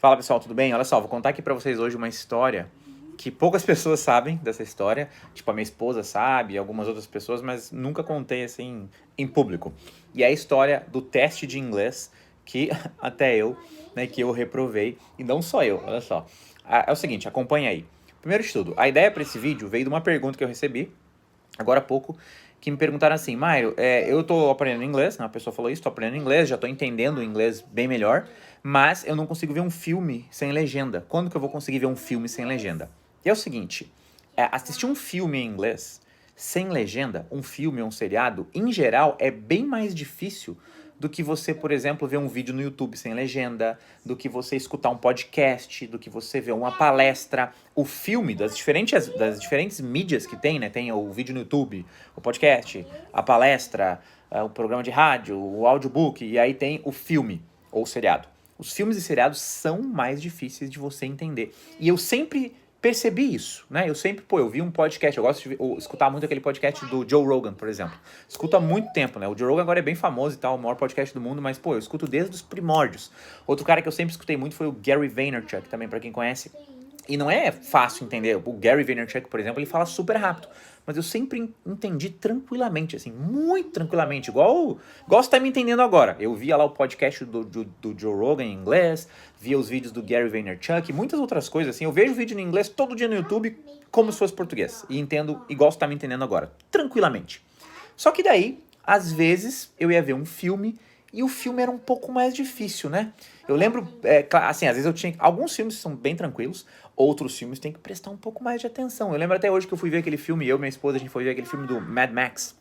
Fala pessoal, tudo bem? Olha só, vou contar aqui pra vocês hoje uma história que poucas pessoas sabem dessa história. Tipo, a minha esposa sabe, algumas outras pessoas, mas nunca contei assim em público. E é a história do teste de inglês que até eu, né, que eu reprovei. E não só eu, olha só. É o seguinte, acompanha aí. Primeiro de tudo, a ideia para esse vídeo veio de uma pergunta que eu recebi agora há pouco, que me perguntaram assim, Mário, eu tô aprendendo inglês, né? Uma pessoa falou isso, tô aprendendo inglês, já tô entendendo o inglês bem melhor, mas eu não consigo ver um filme sem legenda. Quando que eu vou conseguir ver um filme sem legenda? E é o seguinte, assistir um filme em inglês sem legenda, um filme ou um seriado, em geral, é bem mais difícil do que você, por exemplo, ver um vídeo no YouTube sem legenda, do que você escutar um podcast, do que você ver uma palestra. O filme, das diferentes mídias que tem, né? Tem o vídeo no YouTube, o podcast, a palestra, o programa de rádio, o audiobook, e aí tem o filme ou o seriado. Os filmes e seriados são mais difíceis de você entender. E eu sempre percebi isso, né? Eu vi um podcast, eu gosto de escutar muito aquele podcast do Joe Rogan, por exemplo. Escuto há muito tempo, né? O Joe Rogan agora é bem famoso e tal, o maior podcast do mundo, mas, eu escuto desde os primórdios. Outro cara que eu sempre escutei muito foi o Gary Vaynerchuk, também, pra quem conhece. E não é fácil entender. O Gary Vaynerchuk, por exemplo, ele fala super rápido. Mas eu sempre entendi tranquilamente, assim, muito tranquilamente. Igual você tá me entendendo agora. Eu via lá o podcast do Joe Rogan em inglês, via os vídeos do Gary Vaynerchuk e muitas outras coisas, assim. Eu vejo vídeo em inglês todo dia no YouTube como se fosse português. E entendo igual você tá me entendendo agora. Tranquilamente. Só que daí, às vezes, eu ia ver um filme e o filme era um pouco mais difícil, né? Eu lembro, assim, às vezes eu tinha... Alguns filmes são bem tranquilos, outros filmes tem que prestar um pouco mais de atenção. Eu lembro até hoje que eu fui ver aquele filme, eu e minha esposa, a gente foi ver aquele filme do Mad Max.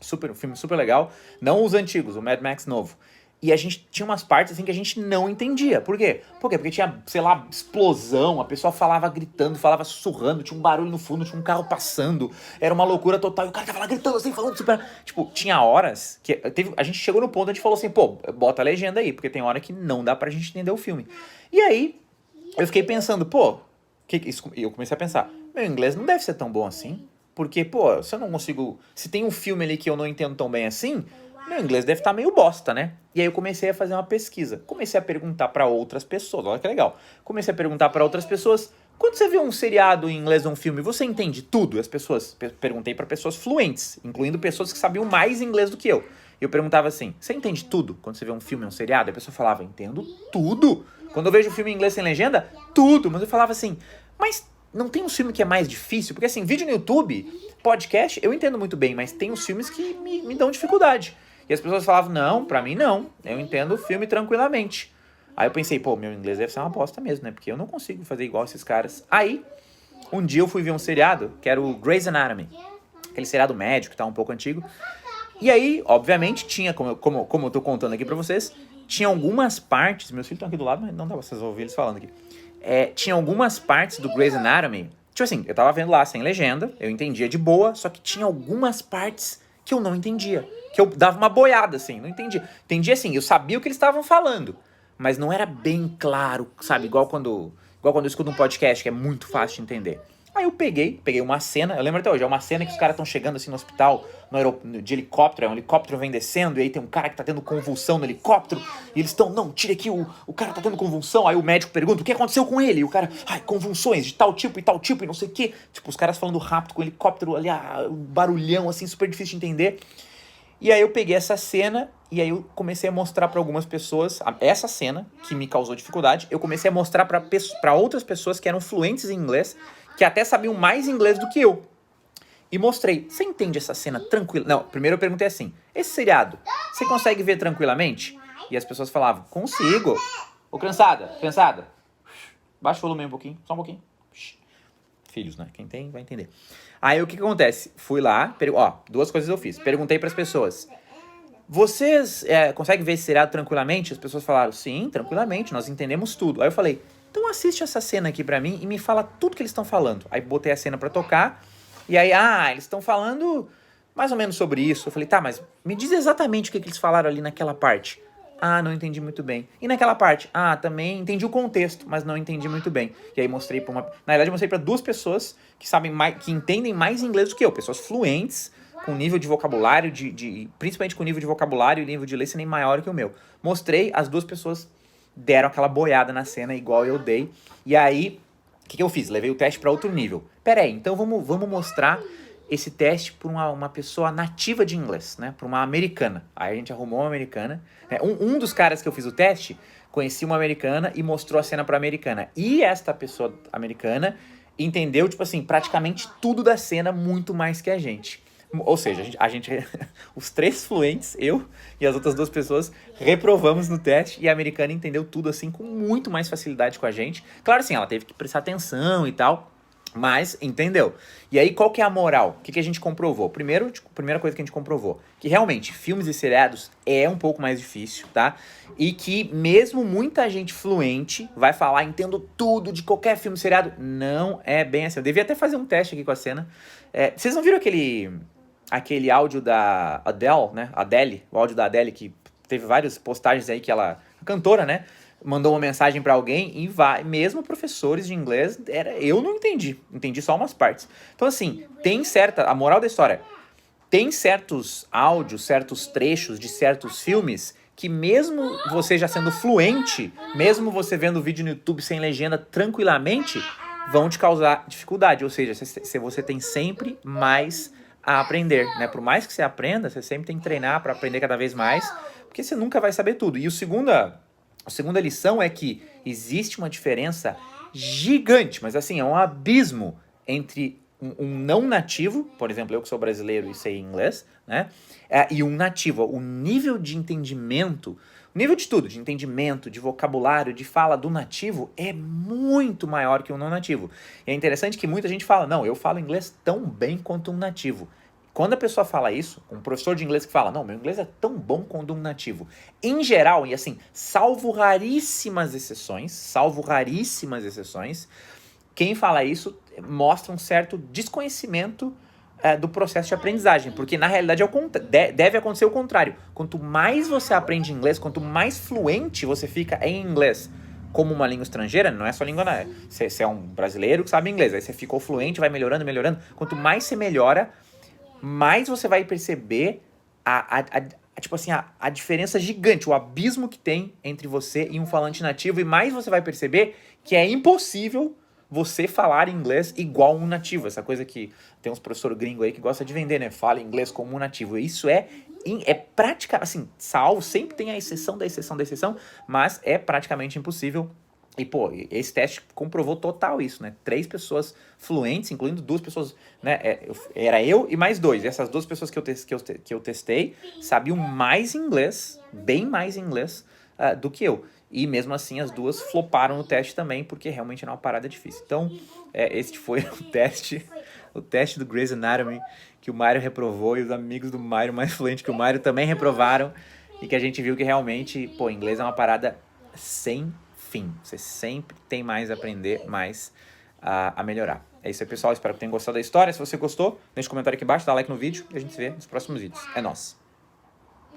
Um filme super legal. Não os antigos, o Mad Max novo. E a gente tinha umas partes assim que a gente não entendia. Por quê? Porque tinha, sei lá, explosão, a pessoa falava gritando, falava sussurrando, tinha um barulho no fundo, tinha um carro passando, era uma loucura total, e o cara tava lá gritando assim, falando super... Tipo, tinha horas que a gente chegou no ponto, a gente falou assim, bota a legenda aí, porque tem hora que não dá pra gente entender o filme. E aí, eu fiquei pensando, eu comecei a pensar, meu inglês não deve ser tão bom assim, porque, se eu não consigo... Se tem um filme ali que eu não entendo tão bem assim, meu inglês deve estar meio bosta, né? E aí eu comecei a fazer uma pesquisa. Comecei a perguntar pra outras pessoas. Olha que legal. Comecei a perguntar pra outras pessoas. Quando você vê um seriado em inglês ou um filme, você entende tudo? As pessoas... Perguntei pra pessoas fluentes, incluindo pessoas que sabiam mais inglês do que eu. E eu perguntava assim, você entende tudo quando você vê um filme ou um seriado? E a pessoa falava, entendo tudo. Quando eu vejo um filme em inglês sem legenda, tudo. Mas eu falava assim, mas... Não tem um filme que é mais difícil? Porque assim, vídeo no YouTube, podcast, eu entendo muito bem, mas tem uns filmes que me dão dificuldade. E as pessoas falavam, não, pra mim não, eu entendo o filme tranquilamente. Aí eu pensei, meu inglês deve ser uma bosta mesmo, né? Porque eu não consigo fazer igual esses caras. Aí, um dia eu fui ver um seriado, que era o Grey's Anatomy. Aquele seriado médico, tá um pouco antigo. E aí, obviamente, tinha, como eu tô contando aqui pra vocês, tinha algumas partes, meus filhos estão aqui do lado, mas não dá pra vocês ouvir eles falando aqui. Tinha algumas partes do Grey's Anatomy, tipo assim, eu tava vendo lá sem legenda, eu entendia de boa, só que tinha algumas partes que eu não entendia, que eu dava uma boiada, assim, não entendia. Entendia assim, eu sabia o que eles estavam falando, mas não era bem claro, sabe, igual quando eu escuto um podcast que é muito fácil de entender. Aí eu peguei uma cena, eu lembro até hoje, é uma cena que os caras estão chegando assim no hospital, de helicóptero, um helicóptero vem descendo, e aí tem um cara que tá tendo convulsão no helicóptero, e eles estão, não, tira aqui, o cara tá tendo convulsão, aí o médico pergunta, o que aconteceu com ele? E o cara, convulsões de tal tipo e não sei o quê. Tipo, os caras falando rápido com o helicóptero ali, um barulhão assim, super difícil de entender. E aí eu peguei essa cena e aí eu comecei a mostrar para algumas pessoas, essa cena que me causou dificuldade, eu comecei a mostrar para outras pessoas que eram fluentes em inglês, que até sabiam mais inglês do que eu. E mostrei, você entende essa cena tranquila? Não, primeiro eu perguntei assim, esse seriado, você consegue ver tranquilamente? E as pessoas falavam, consigo. Ô, criançada, baixa o volume um pouquinho, só um pouquinho. Filhos, né? Quem tem vai entender. Aí o que acontece? Fui lá, duas coisas eu fiz. Perguntei para as pessoas, vocês conseguem ver esse seriado tranquilamente? As pessoas falaram, sim, tranquilamente, nós entendemos tudo. Aí eu falei, então assiste essa cena aqui pra mim e me fala tudo que eles estão falando. Aí botei a cena pra tocar, e aí, eles estão falando mais ou menos sobre isso. Eu falei, tá, mas me diz exatamente o que eles falaram ali naquela parte. Não entendi muito bem. E naquela parte? Também entendi o contexto, mas não entendi muito bem. E aí mostrei pra Na verdade, mostrei pra duas pessoas que sabem mais, que entendem mais inglês do que eu. Pessoas fluentes, com nível de vocabulário, principalmente com nível de vocabulário e nível de listening maior que o meu. Mostrei, as duas pessoas deram aquela boiada na cena igual eu dei. E aí, o que eu fiz? Levei o teste para outro nível. Pera aí, então vamos mostrar esse teste para uma pessoa nativa de inglês, né? Para uma americana. Aí a gente arrumou uma americana. Né? Um dos caras que eu fiz o teste conhecia uma americana e mostrou a cena para americana. E esta pessoa americana entendeu, tipo assim, praticamente tudo da cena muito mais que a gente. Ou seja, a gente os 3 fluentes, eu e as outras 2 pessoas, reprovamos no teste e a americana entendeu tudo assim com muito mais facilidade com a gente. Claro, assim, ela teve que prestar atenção e tal, mas entendeu. E aí, qual que é a moral? O que a gente comprovou? Primeira coisa que a gente comprovou, que realmente filmes e seriados é um pouco mais difícil, tá? E que mesmo muita gente fluente vai falar, entendo tudo de qualquer filme e seriado, não é bem assim. Eu devia até fazer um teste aqui com a cena. Vocês não viram aquele áudio da Adele, né? Adele, o áudio da Adele, que teve várias postagens aí que ela, a cantora, né? Mandou uma mensagem pra alguém e mesmo professores de inglês, eu não entendi só umas partes. Então assim, a moral da história, tem certos áudios, certos trechos de certos filmes que mesmo você já sendo fluente, mesmo você vendo vídeo no YouTube sem legenda tranquilamente, vão te causar dificuldade, ou seja, você tem sempre mais a aprender, né? Por mais que você aprenda, você sempre tem que treinar para aprender cada vez mais, porque você nunca vai saber tudo. E a segunda lição é que existe uma diferença gigante, mas assim, é um abismo entre um não nativo, por exemplo, eu que sou brasileiro e sei inglês, né? E um nativo. O nível de entendimento, o nível de tudo, de entendimento, de vocabulário, de fala do nativo é muito maior que o não nativo. E é interessante que muita gente fala, não, eu falo inglês tão bem quanto um nativo. Quando a pessoa fala isso, um professor de inglês que fala, não, meu inglês é tão bom quanto um nativo. Em geral, e assim, salvo raríssimas exceções, quem fala isso mostra um certo desconhecimento do processo de aprendizagem, porque na realidade deve acontecer o contrário. Quanto mais você aprende inglês, quanto mais fluente você fica em inglês como uma língua estrangeira, não é só língua, né? Você é um brasileiro que sabe inglês, aí você ficou fluente, vai melhorando. Quanto mais você melhora, mais você vai perceber tipo assim, a diferença gigante, o abismo que tem entre você e um falante nativo, e mais você vai perceber que é impossível você falar inglês igual um nativo. Essa coisa que tem uns professores gringos aí que gosta de vender, né? Fala inglês como um nativo. Isso é praticamente, assim, salvo, sempre tem a exceção da exceção, mas é praticamente impossível. E, pô, esse teste comprovou total isso, né? 3 pessoas fluentes, incluindo 2 pessoas, né? Era eu e mais 2. E essas 2 pessoas que eu testei sabiam mais inglês, bem mais inglês do que eu. E mesmo assim as 2 floparam no teste também, porque realmente era uma parada difícil. Então, esse foi o teste do Grey's Anatomy, que o Mário reprovou, e os amigos do Mário mais fluentes que o Mário também reprovaram, e que a gente viu que realmente, pô, inglês é uma parada sem fim. Você sempre tem mais a aprender, mais a melhorar. É isso aí, pessoal. Espero que tenham gostado da história. Se você gostou, deixa um comentário aqui embaixo, dá like no vídeo e a gente se vê nos próximos vídeos. É nóis!